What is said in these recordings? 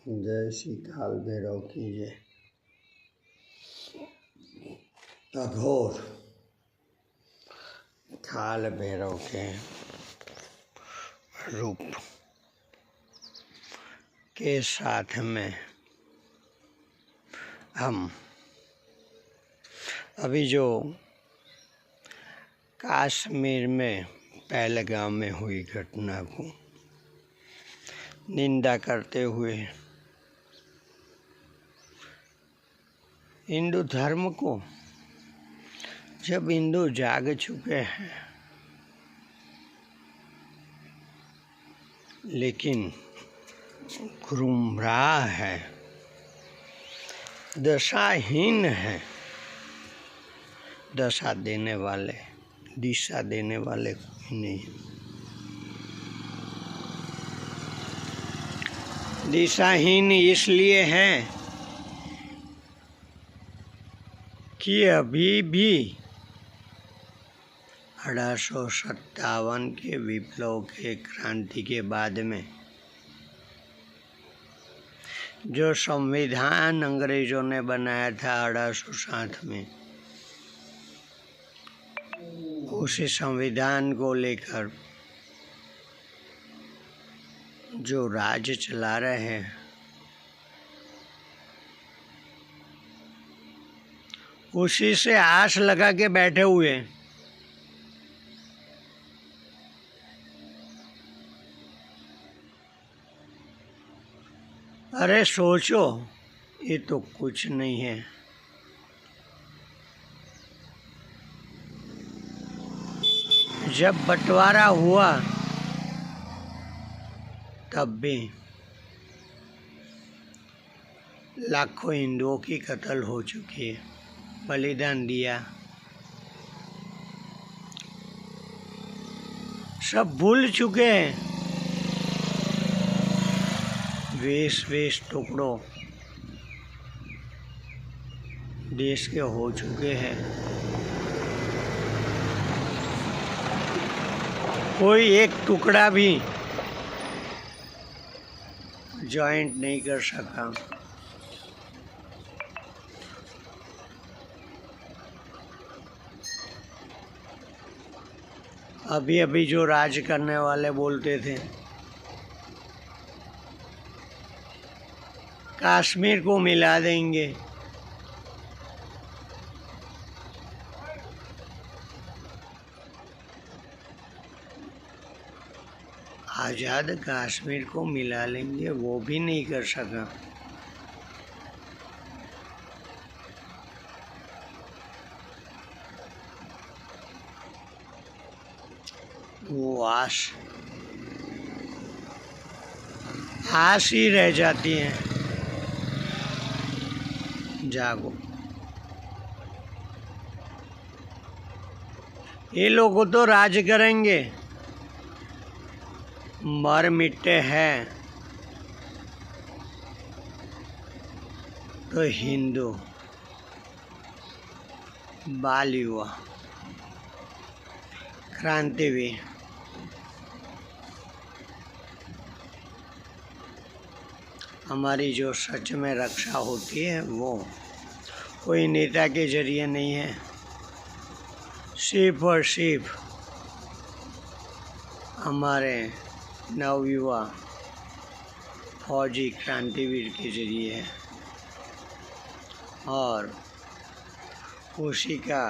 जय श्री काल भैरव की जय। अघोर काल भैरव के रूप के साथ में हम अभी जो कश्मीर में पहलगाम में हुई घटना को निंदा करते हुए हिंदू धर्म को, जब हिंदू जाग चुके हैं लेकिन गुमराह है, दशाहीन है, दशा देने वाले, दिशा देने वाले कोई नहीं। दिशाहीन इसलिए हैं कि अभी भी 1857 के विप्लव के क्रांति के बाद में जो संविधान अंग्रेजों ने बनाया था 1860 में, उसी संविधान को लेकर जो राज्य चला रहे हैं उसी से आस लगा के बैठे हुए हैं। अरे सोचो, ये तो कुछ नहीं है। जब बंटवारा हुआ तब भी लाखों हिंदुओं की कत्ल हो चुकी है, बलिदान दिया। सब भूल चुके हैं। 20 टुकड़ों देश के हो चुके हैं। कोई एक टुकड़ा भी जॉइंट नहीं कर सका। अभी अभी जो राज करने वाले बोलते थे कश्मीर को मिला देंगे, आज़ाद कश्मीर को मिला लेंगे, वो भी नहीं कर सका। वो आस ही रह जाती है। जागो, ये लोग तो राज करेंगे, मर मिटे हैं तो हिंदू बाल युवा क्रांतिवीर हमारी जो सच में रक्षा होती है वो कोई नेता के जरिए नहीं है, सिर्फ और सिर्फ हमारे नवयुवा फौजी क्रांतिवीर के जरिए है। और उसी का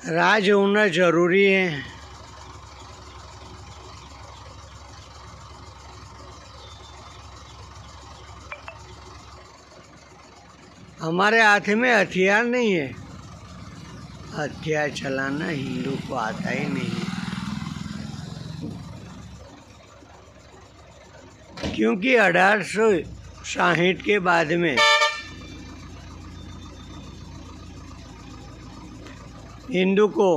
राज होना जरूरी है। हमारे हाथ में हथियार नहीं है, हथियार चलाना हिंदू को आता ही नहीं है। क्योंकि 1860 के बाद में हिंदू को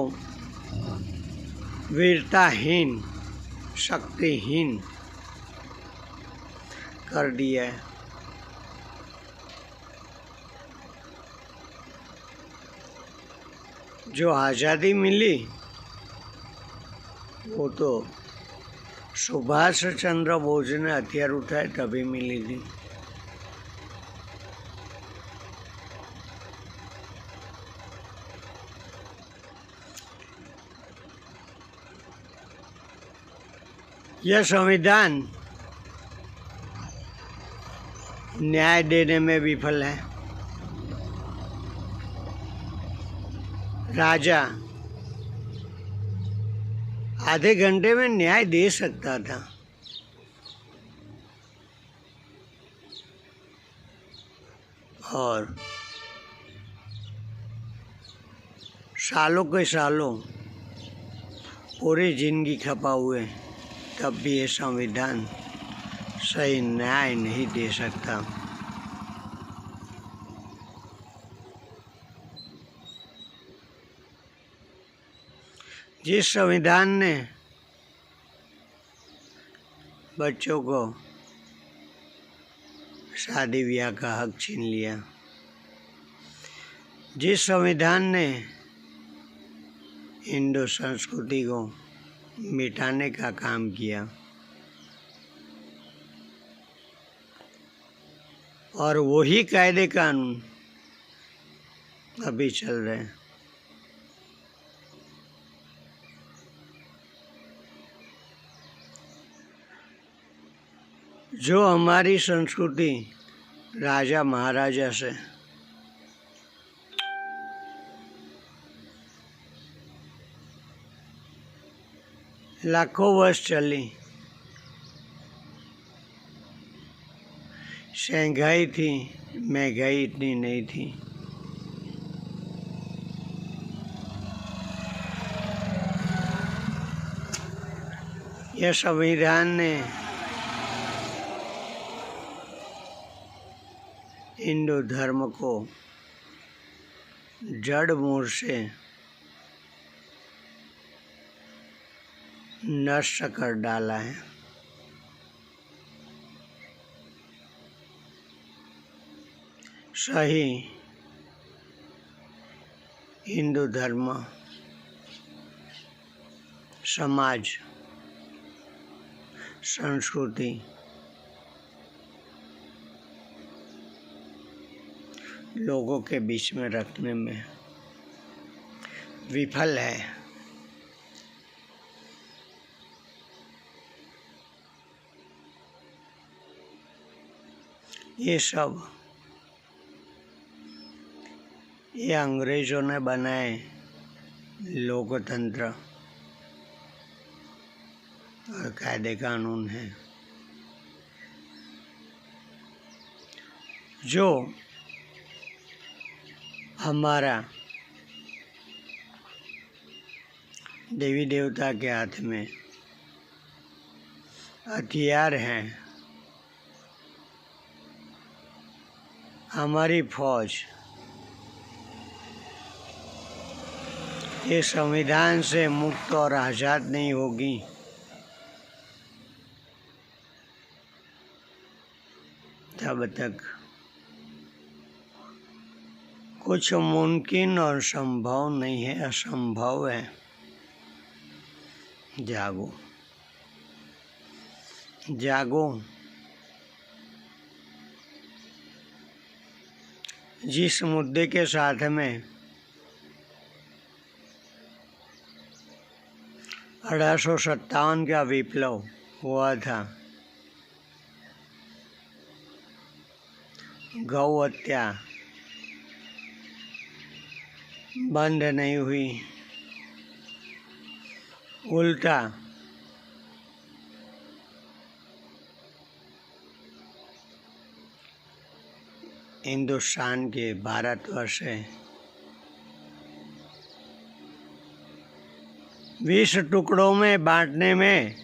वीरताहीन, शक्तिहीन कर दिया है। जो आज़ादी मिली वो तो सुभाष चंद्र बोस ने हथियार उठाए तभी मिली थी। यह संविधान न्याय देने में विफल है। राजा आधे घंटे में न्याय दे सकता था, और सालों के सालों पूरी जिंदगी खपा हुए तब भी ये संविधान सही न्याय नहीं दे सकता। जिस संविधान ने बच्चों को शादी ब्याह का हक छीन लिया, जिस संविधान ने हिंदू संस्कृति को मिटाने का काम किया, और वही कायदे कानून अभी चल रहे हैं। जो हमारी संस्कृति राजा महाराजा से लाखों वर्ष चली, महंगाई थी, महंगाई इतनी नहीं थी। यह संविधान ने हिंदू धर्म को जड़ मूल से नष्ट कर डाला है। सही हिंदू धर्म, समाज, संस्कृति लोगों के बीच में रखने में विफल है। ये सब ये अंग्रेजों ने बनाए लोकतंत्र और कायदे कानून है, जो हमारा देवी देवता के हाथ में हथियार हैं। हमारी फौज ये संविधान से मुक्त और आज़ाद नहीं होगी तब तक कुछ मुमकिन और संभव नहीं है, असंभव है। जागो, जागो। जिस मुद्दे के साथ में 1857 का विप्लव हुआ था, गौ हत्या बंद नहीं हुई, उल्टा हिंदुस्तान के भारतवर्ष से 20 टुकड़ों में बांटने में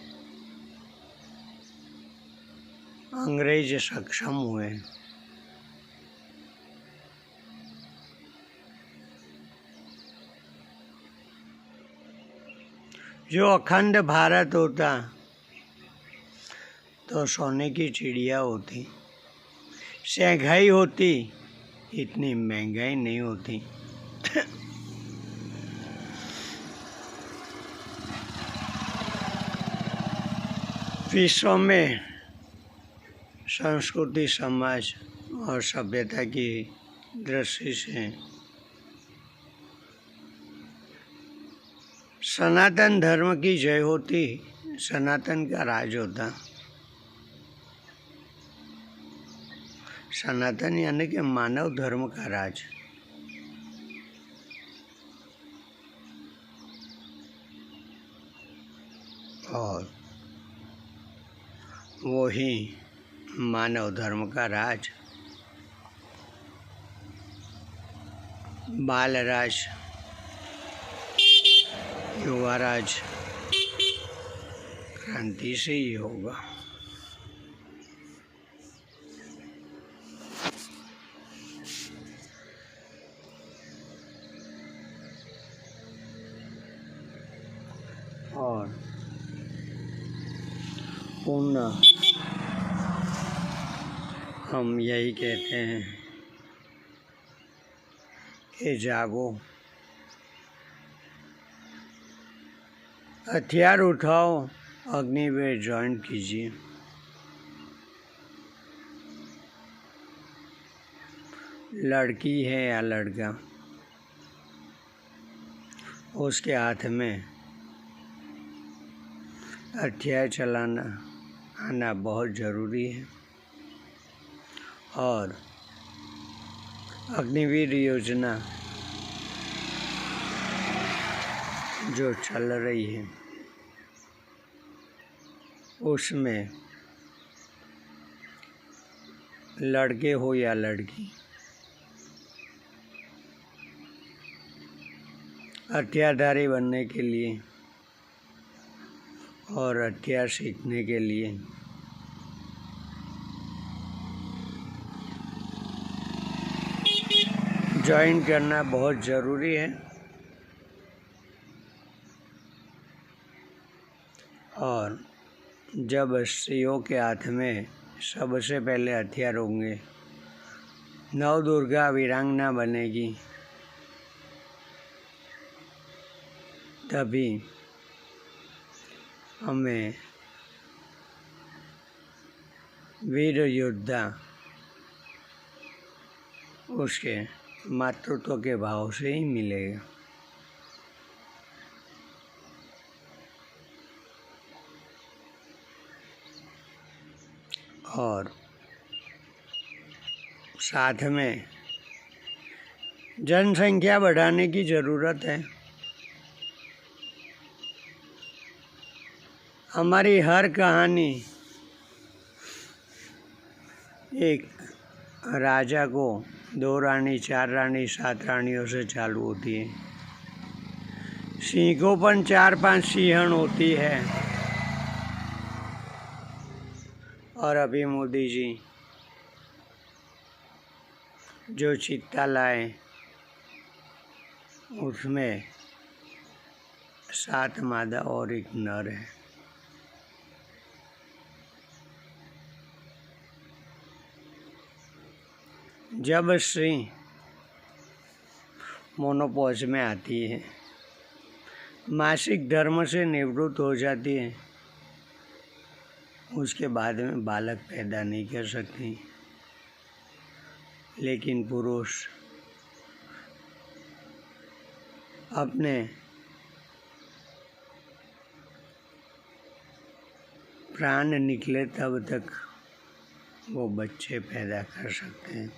अंग्रेज सक्षम हुए। जो अखंड भारत होता तो सोने की चिड़िया होती, शंघाई होती, इतनी महंगाई नहीं होती। विश्व में संस्कृति, समाज और सभ्यता की दृष्टि से सनातन धर्म की जय होती, सनातन का राज होता। सनातन यानी कि मानव धर्म का राज। और वो ही मानव धर्म का राज बाल राज, युवा राज क्रांति से ही होगा। और पुनः हम यही कहते हैं कि जागो, हथियार उठाओ, अग्निवीर ज्वाइन कीजिए। लड़की है या लड़का, उसके हाथ में हथियार चलाना आना बहुत ज़रूरी है। और अग्निवीर योजना जो चल रही है उसमें लड़के हो या लड़की, हथियारधारी बनने के लिए और हथियार सीखने के लिए ज्वाइन करना बहुत ज़रूरी है। और जब स्त्रियों के हाथ में सबसे पहले हथियार होंगे, नव दुर्गा वीरांगना बनेगी, तभी हमें वीर योद्धा उसके मातृत्व के भाव से ही मिलेगा। और साथ में जनसंख्या बढ़ाने की ज़रूरत है। हमारी हर कहानी एक राजा को 2 रानी, 4 रानी, 7 रानियों से चालू होती है। सिंह को पण 4-5 सिंहण होती है। और अभी मोदी जी जो चिट्ठा लाए उसमें 7 मादा और 1 नर है। जब स्त्री मोनोपॉज में आती है, मासिक धर्म से निवृत्त हो जाती है, उसके बाद में बालक पैदा नहीं कर सकती। लेकिन पुरुष अपने प्राण निकले तब तक वो बच्चे पैदा कर सकते हैं।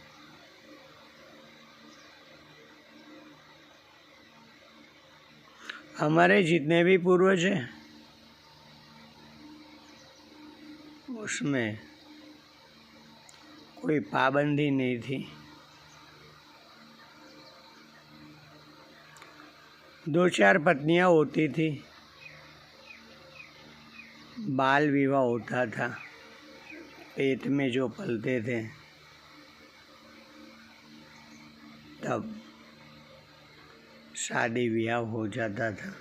हमारे जितने भी पूर्वज हैं उसमें कोई पाबंदी नहीं थी। 2-4 पत्नियां होती थी, बाल विवाह होता था, पेट में जो पलते थे तब शादी ब्याह हो जाता था।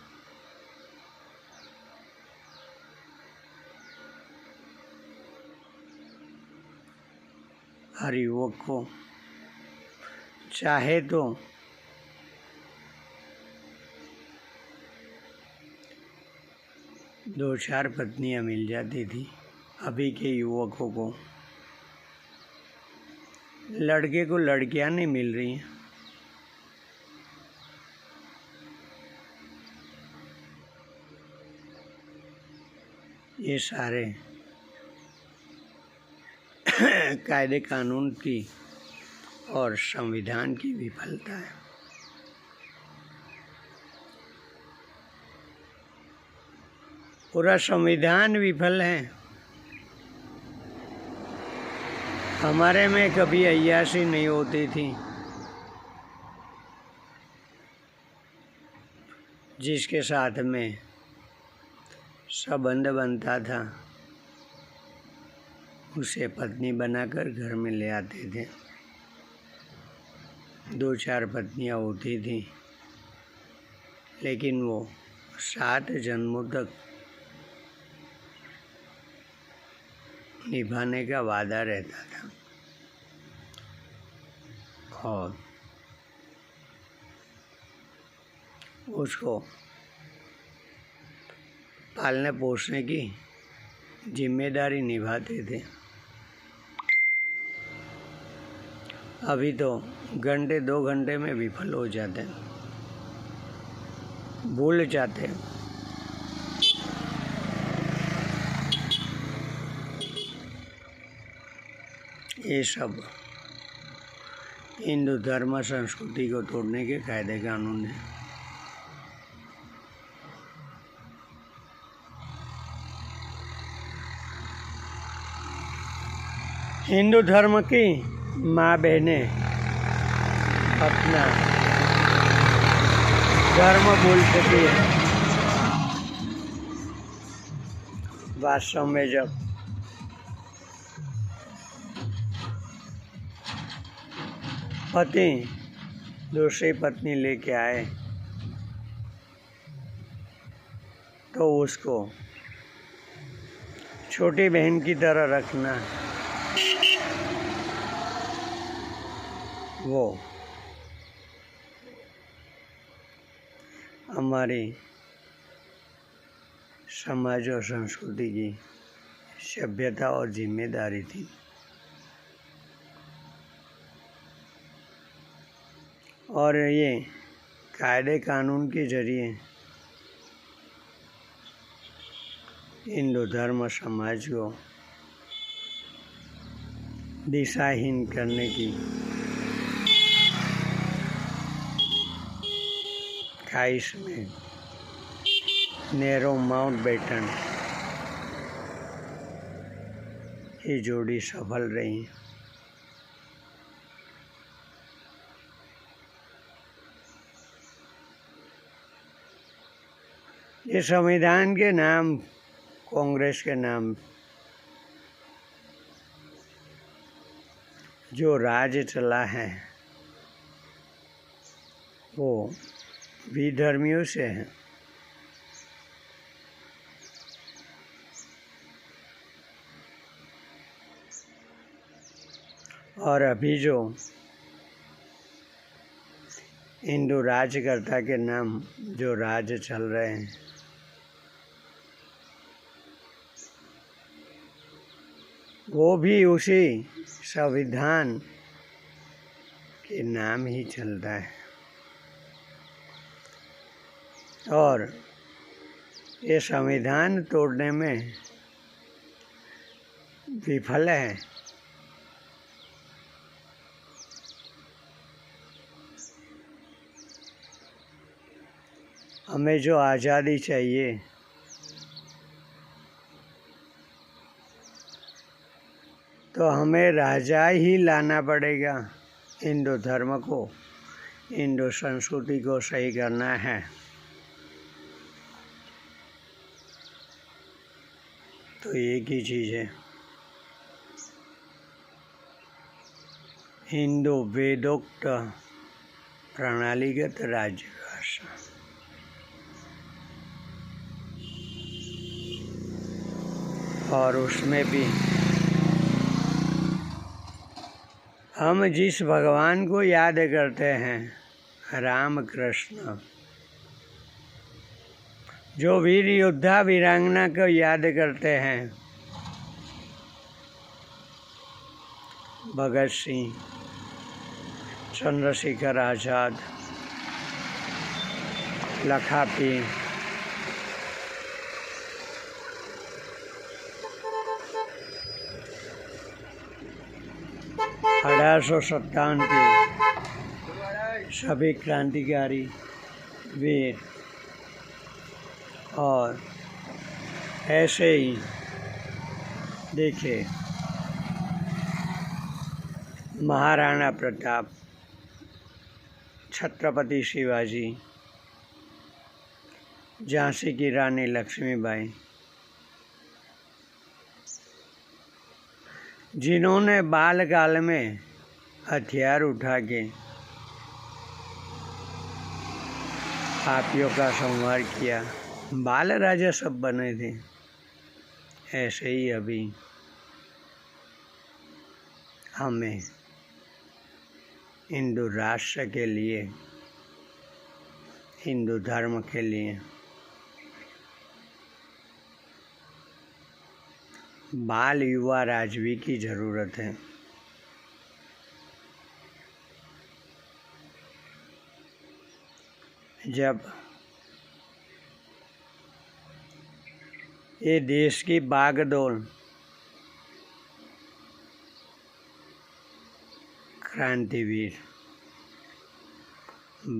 हर युवक को चाहे तो दो चार पत्नियां मिल जाती थी। अभी के युवकों को, लड़के को लड़कियां नहीं मिल रही हैं। ये सारे कायदे कानून की और संविधान की विफलता है। पूरा संविधान विफल है। हमारे में कभी अय्याशी नहीं होती थी, जिसके साथ में संबंध बनता था उसे पत्नी बनाकर घर में ले आते थे। 2-4 पत्नियां होती थी, लेकिन वो 7 जन्मों तक निभाने का वादा रहता था। और उसको पालने पोसने की जिम्मेदारी निभाते थे। अभी तो घंटे 2 घंटे में विफल हो जाते हैं, भूल जाते हैं। ये सब हिंदू धर्म संस्कृति को तोड़ने के कायदे कानून है। हिंदू धर्म की माँ बहनें अपना धर्म भूल चुकी है। वास्तव में जब पति दूसरी पत्नी लेके आए तो उसको छोटी बहन की तरह रखना, वो हमारी समाज और संस्कृति की सभ्यता और जिम्मेदारी थी। और ये कायदे कानून के जरिए हिंदू धर्म समाज को दिशाहीन करने की ख्वाहिश में नेहरू माउंटबेटन की जोड़ी सफल रही। ये संविधान के नाम, कांग्रेस के नाम जो राज चला है वो विधर्मियों से है। और अभी जो हिंदू राज्यकर्ता के नाम जो राज चल रहे हैं, वो भी उसी संविधान के नाम ही चलता है। और ये संविधान तोड़ने में विफल है। हमें जो आज़ादी चाहिए तो हमें राजा ही लाना पड़ेगा। हिंदू धर्म को, हिंदू संस्कृति को सही करना है। तो एक ही चीज़ है, हिंदू वेदोक्त प्रणालीगत राज्य व्यवस्था। और उसमें भी हम जिस भगवान को याद करते हैं, राम कृष्ण, जो वीर योद्धा वीरांगना को याद करते हैं, भगत सिंह, चंद्रशेखर आज़ाद, लखापी, (1857) के सभी क्रांतिकारी वीर और ऐसे ही देखिए महाराणा प्रताप, छत्रपति शिवाजी, झांसी की रानी लक्ष्मीबाई, जिन्होंने बालकाल में हथियार उठा के पापियों का संहार किया, बाल राजा सब बने थे। ऐसे ही अभी हमें हिंदू राष्ट्र के लिए, हिंदू धर्म के लिए बाल युवा राजवी की ज़रूरत है। जब ये देश की बागडोर क्रांतिवीर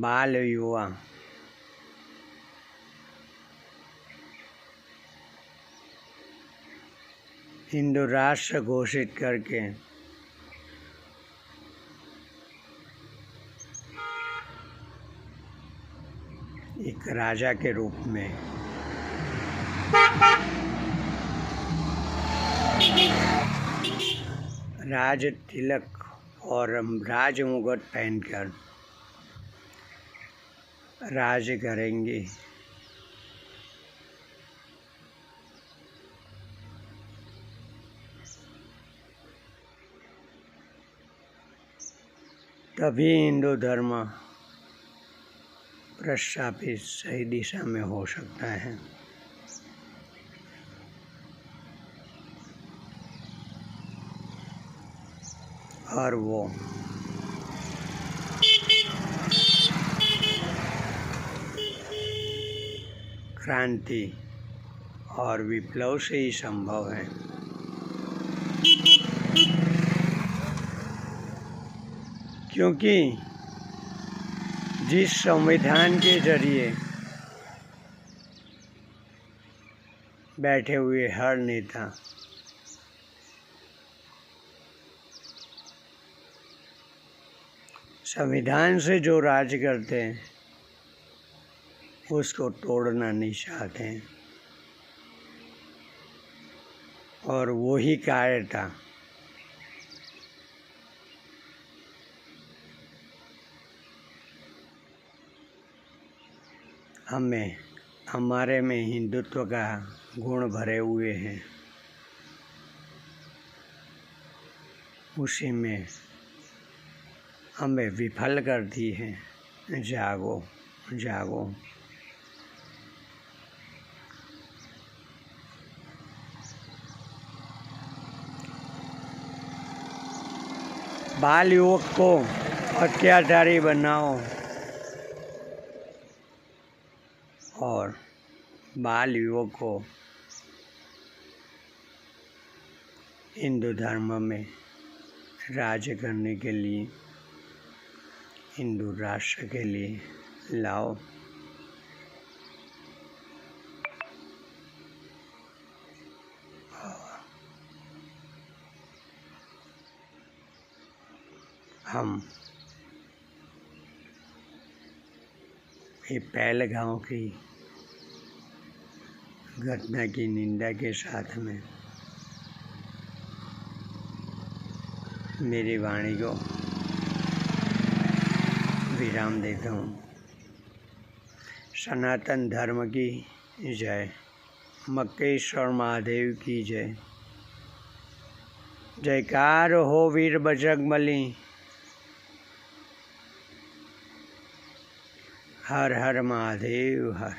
बाल युवा हिंदू राष्ट्र घोषित करके एक राजा के रूप में राज तिलक और राज मुकुट पहनकर राज करेंगे, तभी हिंदू धर्म प्रस्थापित सही दिशा में हो सकता है। और वो क्रांति और विप्लव से ही संभव है। क्योंकि जिस संविधान के जरिए बैठे हुए हर नेता संविधान से जो राज करते हैं उसको तोड़ना नहीं चाहते हैं, और वही कायरता हमारे में हिंदुत्व का गुण भरे हुए हैं, उसी में हमें विफल करती है। जागो जागो। बाल युवक को अत्याचारी बनाओ और बाल युवक को हिंदू धर्म में राज करने के लिए, हिंदू राष्ट्र के लिए लाओ। हम ये पहलगाम की घटना की निंदा के साथ में मेरी वाणी को विराम देता हूँ। सनातन धर्म की जय। मक्केश्वर महादेव की जय। जयकार हो वीर बजरंगबली। हर हर महादेव हर।